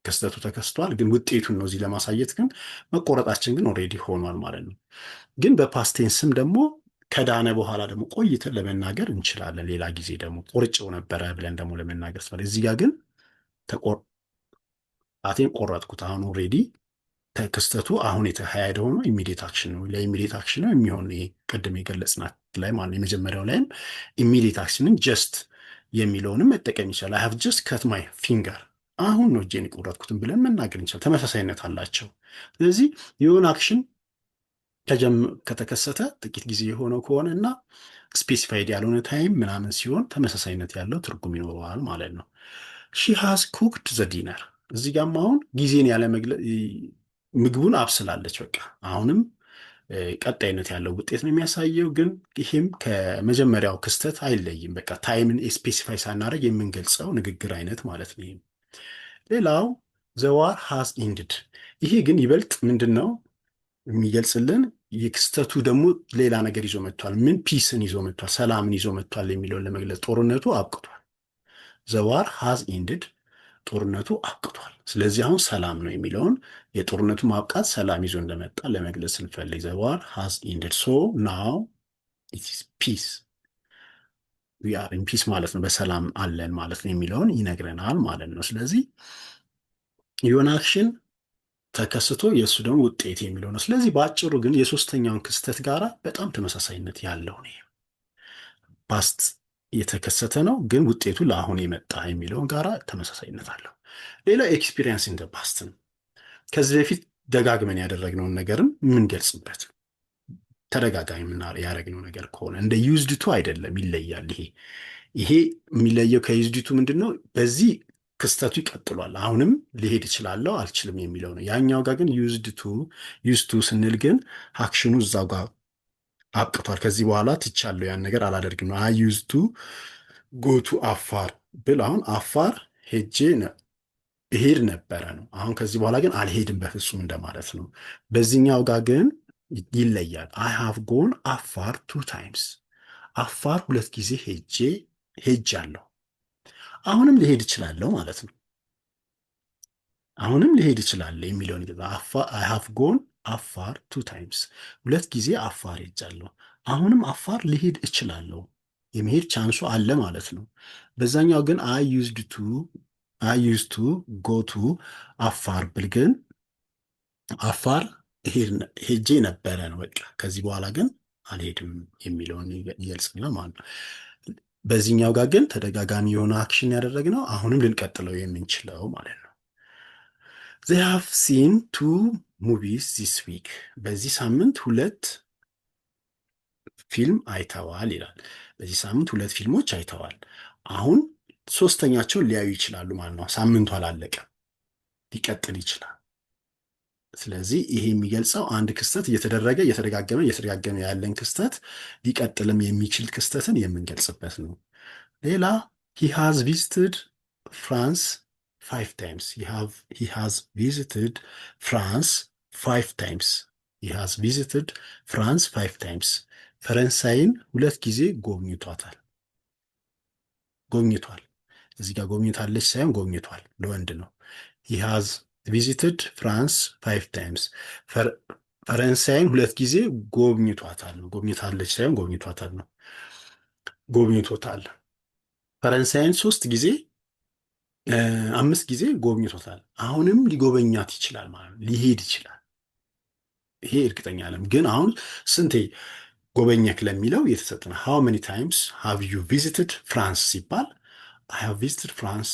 ክስተቱ ተከስቷል፣ ግን ውጤቱን ነው እዚህ ለማሳየት። ግን መቆረጣችን ግን ኦሬዲ ሆኗል ማለት ነው። ግን በፓስቴንስም ደግሞ ከዳነ በኋላ ደግሞ ቆይተን ለመናገር እንችላለን። ሌላ ጊዜ ደግሞ ቆርጬው ነበረ ብለን ደግሞ ለመናገር ስለ እዚህ ጋር ግን ጣቴን ቆረጥኩት። አሁን ኦሬዲ ክስተቱ አሁን የተካሄደ ሆኖ ኢሚዲየት አክሽን ነው። ለኢሚዲየት አክሽን ነው የሚሆን ይሄ ቅድም የገለጽናት ላይ ማለት የመጀመሪያው ላይም ኢሚዲየት አክሽንን ጀስት የሚለውንም መጠቀም ይችላል። አይ ሃቭ ጀስት ከት ማይ ፊንገር፣ አሁን ነው እጄን የቆረጥኩትን ብለን መናገር እንችላል። ተመሳሳይነት አላቸው። ስለዚህ የሆነ አክሽን ከተከሰተ ጥቂት ጊዜ የሆነው ከሆነ እና ስፔሲፋይድ ያልሆነ ታይም ምናምን ሲሆን ተመሳሳይነት ያለው ትርጉም ይኖረዋል ማለት ነው። ሺ ሃዝ ኩክድ ዘ ዲነር። እዚህ ጋርም አሁን ጊዜን ያለ ምግቡን አብስላለች። በቃ አሁንም ቀጣይነት ያለው ውጤት ነው የሚያሳየው። ግን ይህም ከመጀመሪያው ክስተት አይለይም። በቃ ታይምን ስፔሲፋይ ሳናደርግ የምንገልጸው ንግግር አይነት ማለት ነው። ሌላው ዘ ዋር ሃዝ ኢንድድ። ይሄ ግን ይበልጥ ምንድን ነው የሚገልጽልን? የክስተቱ ደግሞ ሌላ ነገር ይዞ መጥቷል። ምን? ፒስን ይዞ መጥቷል፣ ሰላምን ይዞ መጥቷል የሚለውን ለመግለጽ ጦርነቱ አብቅቷል። ዘ ዋር ሃዝ ኢንድድ፣ ጦርነቱ አብቅቷል። ስለዚህ አሁን ሰላም ነው የሚለውን የጦርነቱ ማብቃት ሰላም ይዞ እንደመጣ ለመግለጽ ስንፈልግ ዘ ዋር ሃዝ ኢንድድ ሶ ናው ኢት ኢዝ ፒስ ዊ አር ኢን ፒስ ማለት ነው፣ በሰላም አለን ማለት ነው የሚለውን ይነግረናል ማለት ነው። ስለዚህ የሆነ አክሽን ተከስቶ የእሱ ደግሞ ውጤት የሚለው ነው። ስለዚህ በአጭሩ ግን የሶስተኛውን ክስተት ጋር በጣም ተመሳሳይነት ያለው ነው። ፓስት የተከሰተ ነው ግን ውጤቱ ለአሁን የመጣ የሚለውን ጋራ ተመሳሳይነት አለው። ሌላው ኤክስፒሪየንስ ኢን ፓስት ነው። ከዚህ በፊት ደጋግመን ያደረግነውን ነገርም የምንገልጽበት ተደጋጋሚ ያደረግነው ነገር ከሆነ እንደ ዩዝድቱ አይደለም፣ ይለያል። ይሄ የሚለየው ከዩዝድቱ ምንድን ነው? በዚህ ክስተቱ ይቀጥሏል፣ አሁንም ሊሄድ እችላለሁ አልችልም የሚለው ነው። ያኛው ጋር ግን ዩዝቱ ስንል ግን አክሽኑ እዛው ጋር አብቅቷል፣ ከዚህ በኋላ ትቻለሁ፣ ያን ነገር አላደርግም ነው። አይ ዩዝቱ ጎቱ አፋር ብል አሁን አፋር ሄጄ እሄድ ነበረ ነው። አሁን ከዚህ በኋላ ግን አልሄድም በፍጹም እንደማለት ነው። በዚህኛው ጋር ግን ይለያል። አይ ሃቭ ጎን አፋር 2 ታይምስ፣ አፋር 2 ጊዜ ሄጃለሁ፣ አሁንም ሊሄድ እችላለሁ ማለት ነው። አሁንም ሊሄድ እችላለሁ የሚለውን አይ ሃቭ ጎን አፋር 2 ታይምስ፣ 2 ጊዜ አፋር ሄጃለሁ፣ አሁንም አፋር ሊሄድ እችላለሁ፣ የመሄድ ቻንሱ አለ ማለት ነው። በዛኛው ግን አይ ዩዝ ቱ ጎ ቱ አፋር ብል ግን አፋር ሄጄ ነበረ ነው በቃ፣ ከዚህ በኋላ ግን አልሄድም የሚለውን ይገልጽልናል ማለት ነው። በዚህኛው ጋር ግን ተደጋጋሚ የሆነ አክሽን ያደረግነው አሁንም ልንቀጥለው የምንችለው ማለት ነው። they have seen 2 movies this week፣ በዚህ ሳምንት 2 ፊልም አይተዋል ይላል። በዚህ ሳምንት 2 ፊልሞች አይተዋል። አሁን ሶስተኛቸውን ሊያዩ ይችላሉ ማለት ነው። ሳምንቱ አላለቀም፣ ሊቀጥል ይችላል። ስለዚህ ይሄ የሚገልጸው አንድ ክስተት እየተደጋገመ ያለን ክስተት ሊቀጥልም የሚችል ክስተትን የምንገልጽበት ነው። ሌላ he has visited France 5 times፣ he has visited France 5 times፣ he has visited France 5 times፣ ፈረንሳይን 2 ጊዜ ጎብኝቷል። እዚህ ጋር ጎብኝታለች ሳይሆን ጎብኝቷል፣ ለወንድ ነው። he has visited France 5 times፣ ፈረንሳይን 2 ጊዜ ጎብኝቷታል ነው። ጎብኝታለች ሳይሆን ጎብኝቷታል ነው። ጎብኝቶታል። ፈረንሳይን 5 ጊዜ ጎብኝቶታል። አሁንም ሊጎበኛት ይችላል ማለት ነው፣ ሊሄድ ይችላል። ይሄ እርግጠኛ አለም ግን አሁን ስንቴ ጎበኘክ ለሚለው የተሰጠ ነው። how many times have you visited France ሲባል I have visited France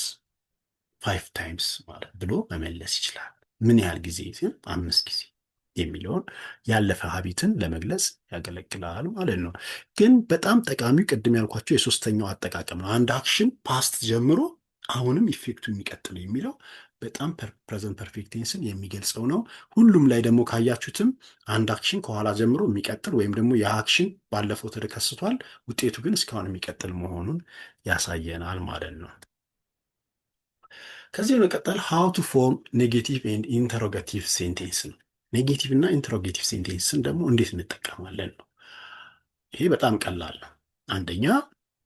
5 times ማለት ብሎ መመለስ ይችላል። ምን ያህል ጊዜ ሲል 5 ጊዜ የሚለውን ያለፈ ሀቢትን ለመግለጽ ያገለግላል ማለት ነው። ግን በጣም ጠቃሚው ቅድም ያልኳቸው የሶስተኛው አጠቃቀም ነው። አንድ አክሽን ፓስት ጀምሮ አሁንም ኢፌክቱ የሚቀጥል የሚለው በጣም ፕሬዘንት ፐርፌክት ቴንስን የሚገልጸው ነው። ሁሉም ላይ ደግሞ ካያችሁትም አንድ አክሽን ከኋላ ጀምሮ የሚቀጥል ወይም ደግሞ የአክሽን ባለፈው ተከስቷል፣ ውጤቱ ግን እስካሁን የሚቀጥል መሆኑን ያሳየናል ማለት ነው። ከዚህ በመቀጠል ሃው ቱ ፎርም ኔጌቲቭ ኤንድ ኢንተሮጋቲቭ ሴንቴንስ ነው። ኔጌቲቭ እና ኢንተሮጌቲቭ ሴንቴንስን ደግሞ እንዴት እንጠቀማለን ነው። ይሄ በጣም ቀላል ነው። አንደኛ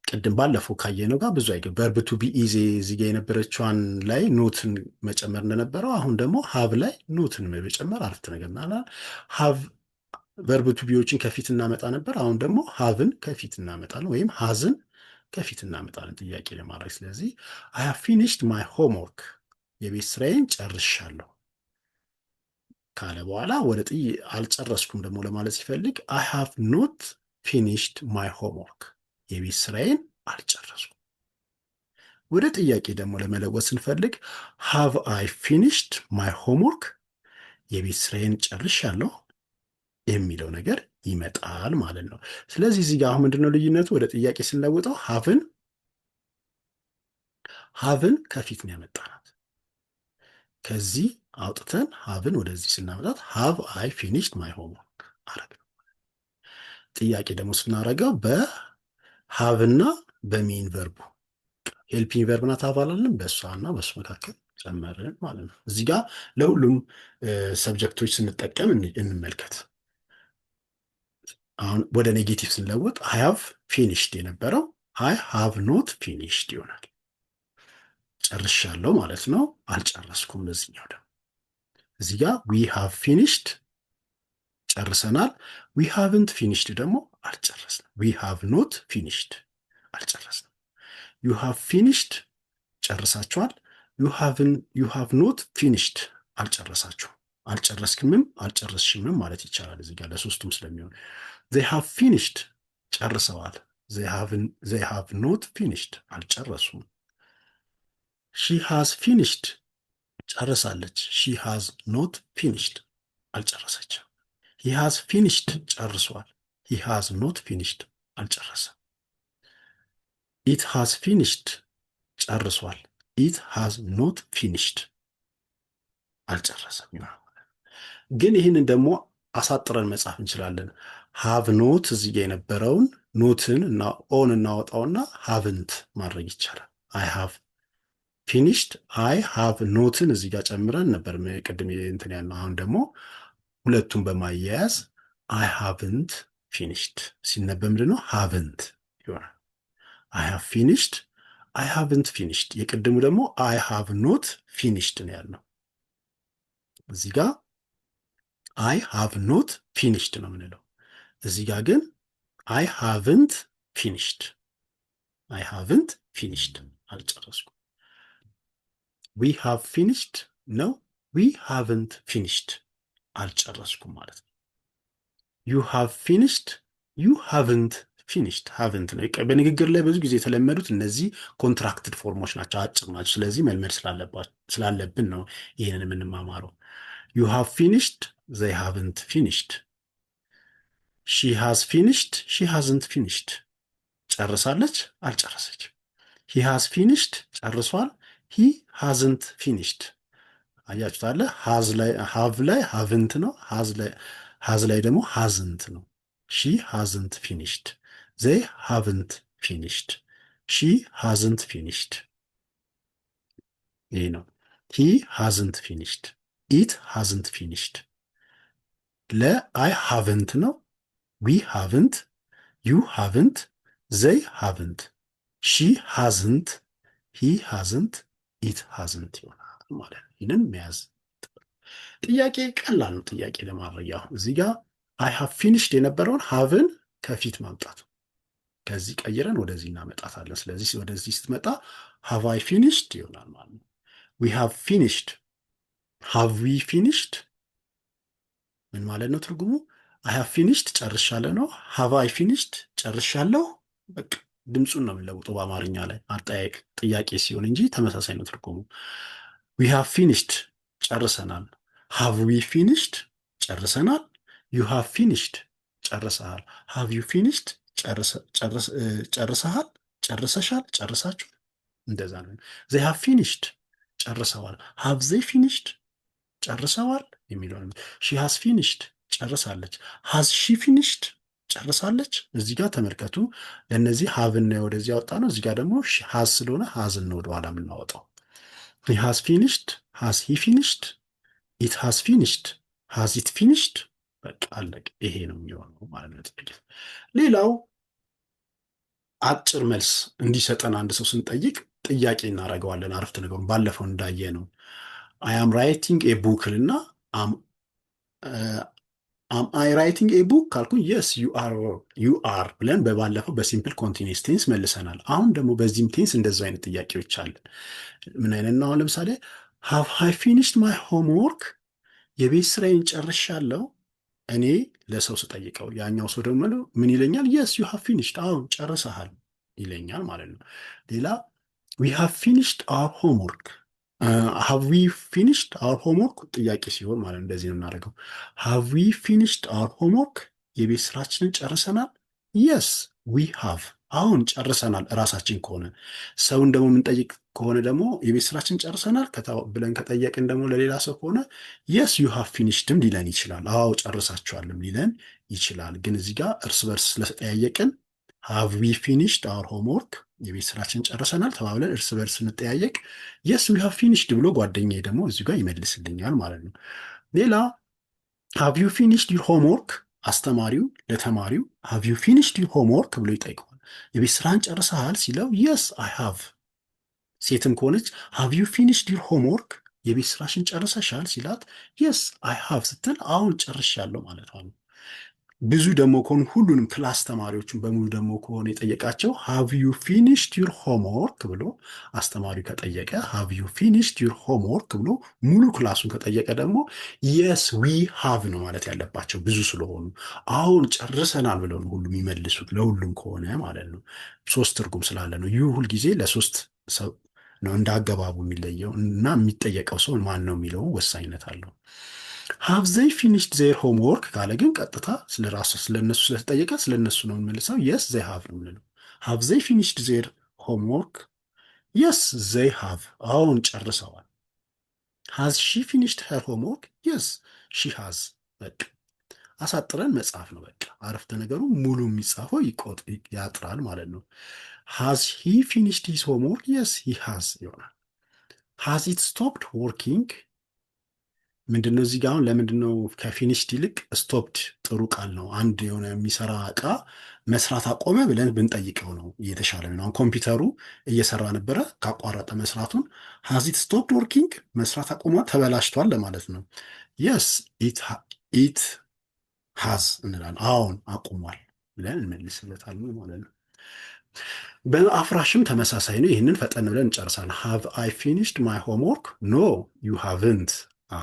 ቅድም ባለፈው ካየነው ጋር ብዙ አይገ ቨርብ ቱ ቢ ኢዚ እዚህ ጋር የነበረችዋን ላይ ኖትን መጨመር እንደነበረው አሁን ደግሞ ሃቭ ላይ ኖትን መጨመር አረፍተ ነገር ማለት ሃቭ ቨርብ ቱ ቢዎችን ከፊት እናመጣ ነበር። አሁን ደግሞ ሃቭን ከፊት እናመጣለን ወይም ሃዝን ከፊት እናመጣለን ጥያቄ ለማድረግ። ስለዚህ አይ ሃቭ ፊኒሽድ ማይ ሆምወርክ፣ የቤት ስራዬን ጨርሻለሁ ካለ በኋላ ወደ አልጨረስኩም ደግሞ ለማለት ሲፈልግ አይ ሃቭ ኖት ፊኒሽድ ማይ ሆምወርክ፣ የቤት ስራዬን አልጨረስኩም። ወደ ጥያቄ ደግሞ ለመለወጥ ስንፈልግ ሃቭ አይ ፊኒሽድ ማይ ሆምወርክ፣ የቤት ስራዬን ጨርሻለሁ የሚለው ነገር ይመጣል ማለት ነው። ስለዚህ እዚህ ጋር አሁን ምንድነው ልዩነቱ? ወደ ጥያቄ ስንለውጠው ሃቭን ከፊት ነው ያመጣናት። ከዚህ አውጥተን ሃቭን ወደዚህ ስናመጣት ሃቭ አይ ፊኒሽድ ማይ ሆምወርክ አረግ ነው። ጥያቄ ደግሞ ስናረገው በሃቭና በሜን ቨርቡ ሄልፒንግ ቨርብ ናት ሃቭ አላልንም? በእሷና በሱ መካከል ጨመርን ማለት ነው። እዚህ ጋር ለሁሉም ሰብጀክቶች ስንጠቀም እንመልከት። አሁን ወደ ኔጌቲቭ ስንለውጥ አይ ሃቭ ፊኒሽድ የነበረው አይ ሃቭ ኖት ፊኒሽድ ይሆናል። ጨርሻለሁ ማለት ነው፣ አልጨረስኩም። ለዚህኛው ደግሞ እዚህ ጋር ዊ ሃቭ ፊኒሽድ ጨርሰናል። ዊ ሃቭንት ፊኒሽድ ደግሞ አልጨረስንም። ዊ ሃቭ ኖት ፊኒሽድ አልጨረስንም። ዩ ሃቭ ፊኒሽድ ጨርሳችኋል። ዩ ሃቭ ኖት ፊኒሽድ አልጨረሳችሁም። አልጨረስክምም አልጨረስሽምም ማለት ይቻላል እዚህ ጋር ለሶስቱም ስለሚሆን። they have finished ጨርሰዋል። they have not finished አልጨረሱም። she has finished ጨርሳለች። she has not finished አልጨረሰችም። he has finished ጨርሷል። he has not finished አልጨረሰም። it has finished ጨርሷል። it has not finished አልጨረሰም። ግን ይህንን ደግሞ አሳጥረን መጻፍ እንችላለን። ሃቭ ኖት እዚህ ጋር የነበረውን ኖትን እና ኦን እናወጣውና ሃቭንት ማድረግ ይቻላል። አይ ሃቭ ፊኒሽድ አይ ሃቭ ኖትን እዚህ ጋር ጨምረን ነበር ቅድም እንትን ያልነው። አሁን ደግሞ ሁለቱን በማያያዝ አይ ሃቭንት ፊኒሽድ ሲነበብ ምንድን ነው? ሃቭንት ይሆናል። አይ ሃቭ ፊኒሽድ አይ ሃቭንት ፊኒሽድ። የቅድሙ ደግሞ አይ ሃቭ ኖት ፊኒሽድ ነው ያልነው። እዚህ ጋር አይ ሃቭ ኖት ፊኒሽድ ነው የምንለው። እዚህ ጋር ግን አይ ሃቭንት ፊኒሽድ አይ ሃቭንት ፊኒሽድ አልጨረስኩም። ዊ ሃቭ ፊኒሽድ ነው ዊ ሃቭንት ፊኒሽድ አልጨረስኩም ማለት ነው። ዩ ሃቭ ፊኒሽድ ዩ ሃቭንት ፊኒሽድ ሃቭንት ነው። በንግግር ላይ ብዙ ጊዜ የተለመዱት እነዚህ ኮንትራክትድ ፎርሞች ናቸው፣ አጭር ናቸው። ስለዚህ መልመድ ስላለብን ነው ይህንን የምንማማረው። ዩ ሃቭ ፊኒሽድ they haven't finished. she has finished she hasn't finished ጨርሳለች አልጨረሰች። he has finished ጨርሷል። he hasn't finished አያችሁት አለ። have ላይ haven't ነው፣ has ላይ ደግሞ hasn't ነው። she hasn't finished they haven't finished she hasn't finished ይህ ነው። he hasn't finished it hasn't finished ለአይ ሃቭንት ነው። ዊ ሃቭንት ዩ ሃቭንት ዘይ ሃቭንት ሺ ሃዝንት ሂ ሃዝንት ኢት ሃዝንት ይሆናል ማለት ነው። ይህንን መያዝ ጥያቄ ቀላል ነው። ጥያቄ ለማድረግ ያው እዚህ ጋር አይ ሃቭ ፊኒሽድ የነበረውን ሃቭን ከፊት ማምጣት፣ ከዚህ ቀይረን ወደዚህ እናመጣታለን። ስለዚህ ወደዚህ ስትመጣ ሃቭ አይ ፊኒሽድ ይሆናል ማለት ነው። ዊ ሃቭ ፊኒሽድ ሃቭ ዊ ፊኒሽድ ምን ማለት ነው ትርጉሙ? አይ ሃቭ ፊኒሽድ ጨርሻለሁ ነው። ሃቭ አይ ፊኒሽድ ጨርሻለሁ። በቃ ድምፁን ነው የምንለውጠው በአማርኛ ላይ አጠያየቅ ጥያቄ ሲሆን እንጂ ተመሳሳይ ነው ትርጉሙ። ዊ ሃቭ ፊኒሽድ ጨርሰናል። ሃቭ ዊ ፊኒሽድ ጨርሰናል። ዩ ሃቭ ፊኒሽድ ጨርሰሃል። ሃቭ ዩ ፊኒሽድ ጨርሰሃል፣ ጨርሰሻል፣ ጨርሳችሁ እንደዛ ነው። ዘይ ሃቭ ፊኒሽድ ጨርሰዋል። ሃቭ ዘይ ፊኒሽድ ጨርሰዋል የሚለው ሺ ሃዝ ፊኒሽድ ጨርሳለች። ሃዝ ሺ ፊኒሽድ ጨርሳለች። እዚህ ጋር ተመልከቱ። ለእነዚህ ሃቭና ወደዚህ ያወጣ ነው። እዚህ ጋር ደግሞ ሃዝ ስለሆነ ሃዝን ነው ወደኋላ የምናወጣው። ሂ ሃዝ ፊኒሽድ ሃዝ ሂ ፊኒሽድ ኢት ሃዝ ፊኒሽድ ሃዝ ኢት ፊኒሽድ። በቃ አለቅ። ይሄ ነው የሚሆነው ማለት ነው። ሌላው አጭር መልስ እንዲሰጠን አንድ ሰው ስንጠይቅ ጥያቄ እናደርገዋለን። አረፍተ ነገሩን ባለፈው እንዳየ ነው። አይ አም ራይቲንግ ኤ ቡክ እና አም አይ ራይቲንግ ኤ ቡክ ካልኩኝ የስ ዩ አር ብለን በባለፈው በሲምፕል ኮንቲኒስ ቴንስ መልሰናል። አሁን ደግሞ በዚህም ቴንስ እንደዚ አይነት ጥያቄዎች አለን። ምን አይነት ነው? አሁን ለምሳሌ ሃቭ አይ ፊኒሽድ ማይ ሆምወርክ የቤት ስራዬን ጨርሻለሁ እኔ ለሰው ስጠይቀው፣ ያኛው ሰው ደግሞ ምን ይለኛል? የስ ዩ ሃቭ ፊኒሽድ አሁን ጨርሰሃል ይለኛል ማለት ነው። ሌላ ዊ ሃቭ ፊኒሽድ አወር ሆምወርክ ሃቭ ዊ ፊኒሽድ አወር ሆምወርክ ጥያቄ ሲሆን ማለት እንደዚህ ነው የምናደርገው። ሃቭ ዊ ፊኒሽድ አወር ሆምወርክ የቤት ስራችንን ጨርሰናል። የስ ዊ ሃቭ አሁን ጨርሰናል እራሳችን ከሆነ። ሰውን ደግሞ የምንጠይቅ ከሆነ ደግሞ የቤት ስራችን ጨርሰናል ብለን ከጠየቅን ደግሞ ለሌላ ሰው ከሆነ የስ ዩ ሃቭ ፊኒሽድም ሊለን ይችላል። አዎ ጨርሳችኋልም ሊለን ይችላል። ግን እዚህ ጋር እርስ በርስ ስለተጠያየቅን ሃቭ ዊ ፊኒሽድ አወር ሆምወርክ የቤት ስራችን ጨርሰናል ተባብለን እርስ በርስ እንጠያየቅ። የስ ዊ ሃቭ ፊኒሽድ ብሎ ጓደኛዬ ደግሞ እዚሁ ጋር ይመልስልኛል ማለት ነው። ሌላ ሃቭ ዩ ፊኒሽድ ዩር ሆምወርክ፣ አስተማሪው ለተማሪው ሃቭ ዩ ፊኒሽድ ዩር ሆምወርክ ብሎ ይጠይቀዋል። የቤት ስራን ጨርሰሃል ሲለው የስ አይ ሃቭ። ሴትም ከሆነች ሃቭ ዩ ፊኒሽድ ዩር ሆምወርክ፣ የቤት ስራሽን ጨርሰሻል ሲላት የስ አይ ሃቭ ስትል አሁን ጨርሻለሁ ማለት ነው። ብዙ ደግሞ ከሆኑ ሁሉንም ክላስ ተማሪዎችን በሙሉ ደግሞ ከሆነ የጠየቃቸው ሃቭ ዩ ፊኒሽድ ዩር ሆምወርክ ብሎ አስተማሪው ከጠየቀ ሃቭ ዩ ፊኒሽድ ዩር ሆምወርክ ብሎ ሙሉ ክላሱን ከጠየቀ ደግሞ የስ ዊ ሃቭ ነው ማለት ያለባቸው ብዙ ስለሆኑ አሁን ጨርሰናል ብለው ነው ሁሉም የሚመልሱት ለሁሉም ከሆነ ማለት ነው። ሶስት ትርጉም ስላለ ነው። ዩ ሁልጊዜ ለሶስት ሰው ነው እንደ አገባቡ የሚለየው እና የሚጠየቀው ሰው ማን ነው የሚለው ወሳኝነት አለው። ሃቭ ዘይ ፊኒሽድ ዜር ሆምወርክ ካለ ግን ቀጥታ ስለ ራሱ ስለነሱ ስለተጠየቀ ስለነሱ ነው የምንመልሰው። የስ ዘይ ሃቭ ነው የምንለው። ሃቭ ዘይ ፊኒሽድ ዜር ሆምወርክ የስ ዘይ ሃቭ፣ አሁን ጨርሰዋል። ሃዝ ሺ ፊኒሽድ ሄር ሆምወርክ የስ ሺ ሃዝ። በቃ አሳጥረን መጽሐፍ ነው በቃ አረፍተ ነገሩ ሙሉ የሚጻፈው ያጥራል ማለት ነው። ሃዝ ሂ ፊኒሽድ ሂዝ ሆምወርክ የስ ሂ ሃዝ ይሆናል። ሃዝ ኢት ስቶፕድ ወርኪንግ ምንድነው እዚህ ጋር አሁን ለምንድነው ከፊኒሽድ ይልቅ ስቶፕድ ጥሩ ቃል ነው። አንድ የሆነ የሚሰራ እቃ መስራት አቆመ ብለን ብንጠይቀው ነው እየተሻለ ነው። አሁን ኮምፒውተሩ እየሰራ ነበረ ካቋረጠ መስራቱን ሃዝ ኢት ስቶፕድ ወርኪንግ መስራት አቆመ ተበላሽቷል ለማለት ነው። የስ ኢት ሃዝ እንላለን። አሁን አቁሟል ብለን እንመልስለታለን ማለት ነው። በአፍራሽም ተመሳሳይ ነው። ይህንን ፈጠን ብለን እንጨርሳለን። ሃቭ አይ ፊኒሽድ ማይ ሆምወርክ ኖ ዩ ሃቭንት።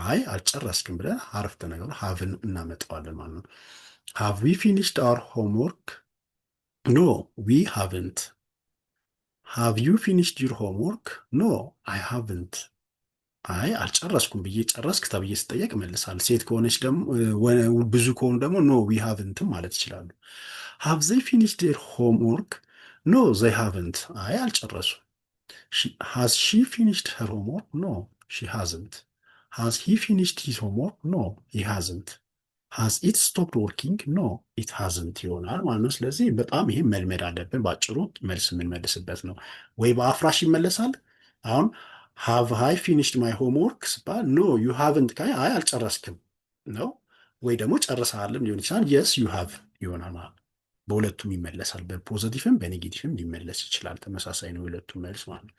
አይ አልጨረስክም ብለን አረፍተ ነገሩ ሃቭን እናመጣዋለን ማለት ነው። ሃቭ ዊ ፊኒሽድ አወር ሆምወርክ ኖ ዊ ሃቭንት። ሃቭ ዩ ፊኒሽድ ዩር ሆምወርክ ኖ አይ ሃቭንት። አይ አልጨረስኩም ብዬ ጨረስክ ተብዬ ስጠየቅ እመልሳለሁ። ሴት ከሆነች ደግሞ ብዙ ከሆኑ ደግሞ ኖ ዊ ሃቭንትም ማለት ይችላሉ። ሃቭ ዘይ ፊኒሽድ ዴር ሆምወርክ ኖ ዘይ ሃቭንት። አይ አልጨረሱም። ሃዝ ሺ ፊኒሽድ ሄር ሆምወርክ ኖ ሺ ሃዝንት። ሃዝ ሂ ፊኒሽድ ሂዝ ሆምወርክ ኖ ሂ ሃዝንት። ሃዝ ኢት ስቶፕድ ወርኪንግ ኖ ኢት ሃዝንት ይሆናል ማለት ነው። ስለዚህ በጣም ይሄ መልመድ አለብን። በአጭሩ መልስ የምንመልስበት ነው። ወይ በአፍራሽ ይመለሳል። አሁን ሃቭ አይ ፊኒሽድ ማይ ሆምወርክ ስባል ኖ ዩ ሃቭንት ካይ አይ አልጨረስክም ነው። ወይ ደግሞ ጨርሰሃልም ሊሆን ይችላል። የስ ዩ ሃቭ ይሆናል ማለት ነው። በሁለቱም ይመለሳል። በፖዘቲቭም በኔጌቲቭም ሊመለስ ይችላል። ተመሳሳይ ነው የሁለቱም መልስ ማለት ነው።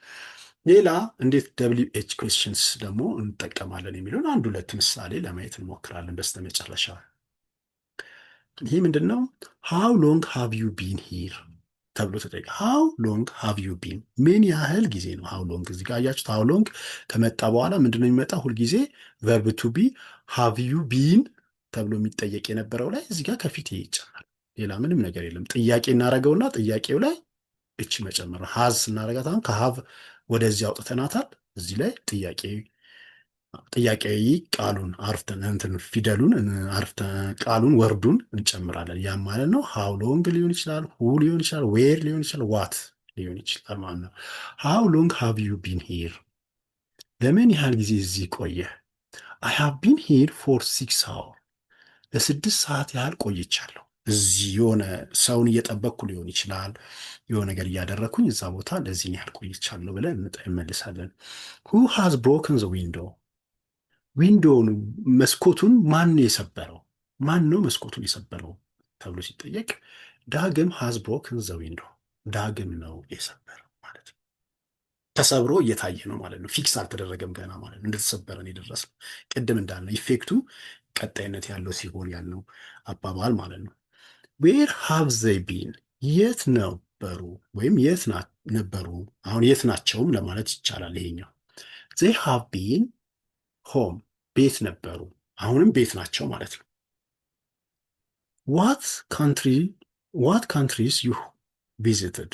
ሌላ እንዴት ደብሊው ኤች ኩዌስችንስ ደግሞ እንጠቀማለን የሚለውን አንድ ሁለት ምሳሌ ለማየት እንሞክራለን በስተመጨረሻ። ይህ ምንድን ነው? ሃው ሎንግ ሃቭ ዩ ቢን ሂር ተብሎ ተጠይቀ። ሃው ሎንግ ሃቭ ዩ ቢን፣ ምን ያህል ጊዜ ነው? ሃው ሎንግ እዚህ ጋር አያችሁት። ሃው ሎንግ ከመጣ በኋላ ምንድን ነው የሚመጣ? ሁልጊዜ ቨርብ ቱ ቢ ሃቭ ዩ ቢን ተብሎ የሚጠየቅ የነበረው ላይ እዚህ ጋር ከፊት ይጨመራል። ሌላ ምንም ነገር የለም። ጥያቄ እናደርገውና ጥያቄው ላይ እቺ መጨመር ነው። ሃዝ ስናደርጋት አሁን ከሃቭ ወደዚህ አውጥተናታል። እዚህ ላይ ጥያቄያዊ ቃሉን ፊደሉን ቃሉን ወርዱን እንጨምራለን። ያም ማለት ነው ሃው ሎንግ ሊሆን ይችላል፣ ሁ ሊሆን ይችላል፣ ዌር ሊሆን ይችላል፣ ዋት ሊሆን ይችላል ማለት ነው። ሃው ሎንግ ሃቭ ዩ ቢን ሂር፣ ለምን ያህል ጊዜ እዚህ ቆየህ? አይ ሃቭ ቢን ሂር ፎር 6 አወር፣ ለ6 ሰዓት ያህል ቆይቻለሁ። እዚህ የሆነ ሰውን እየጠበቅኩ ሊሆን ይችላል፣ የሆነ ነገር እያደረግኩኝ እዛ ቦታ ለዚህን ያህል ቆይቻለሁ ብለን እንመልሳለን። ሁ ሃዝ ብሮከን ዘ ዊንዶ፣ ዊንዶውን መስኮቱን ማን ነው የሰበረው? ማን ነው መስኮቱን የሰበረው ተብሎ ሲጠየቅ ዳግም ሃዝ ብሮከን ዘ ዊንዶ፣ ዳግም ነው የሰበረው ማለት ነው። ተሰብሮ እየታየ ነው ማለት ነው። ፊክስ አልተደረገም ገና ማለት ነው። እንደተሰበረን የደረስነው ቅድም እንዳልነው ኢፌክቱ ቀጣይነት ያለው ሲሆን ያልነው አባባል ማለት ነው። ዌር ሃቭ ዘይ ቢን፣ የት ነበሩ ወይም የት ነበሩ። አሁን የት ናቸውም ለማለት ይቻላል። ይሄኛው ዘይ ሃቭ ቢን ሆም፣ ቤት ነበሩ፣ አሁንም ቤት ናቸው ማለት ነው። ዋት ካንትሪስ ዩ ቪዚትድ፣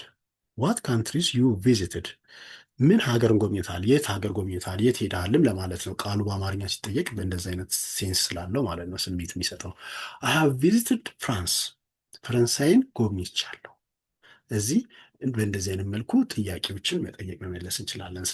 ዋት ካንትሪስ ዩ ቪዚትድ፣ ምን ሀገርን ጎብኝታል፣ የት ሀገር ጎብኝታል፣ የት ሄዳልም ለማለት ነው። ቃሉ በአማርኛ ሲጠየቅ በእንደዚህ አይነት ሴንስ ስላለው ማለት ነው ስሜት የሚሰጠው። አይ ሃቭ ቪዚትድ ፍራንስ፣ ፈረንሳይን ጎብኝቻለሁ። እዚህ በእንደዚህ አይነት መልኩ ጥያቄዎችን መጠየቅ መመለስ እንችላለን።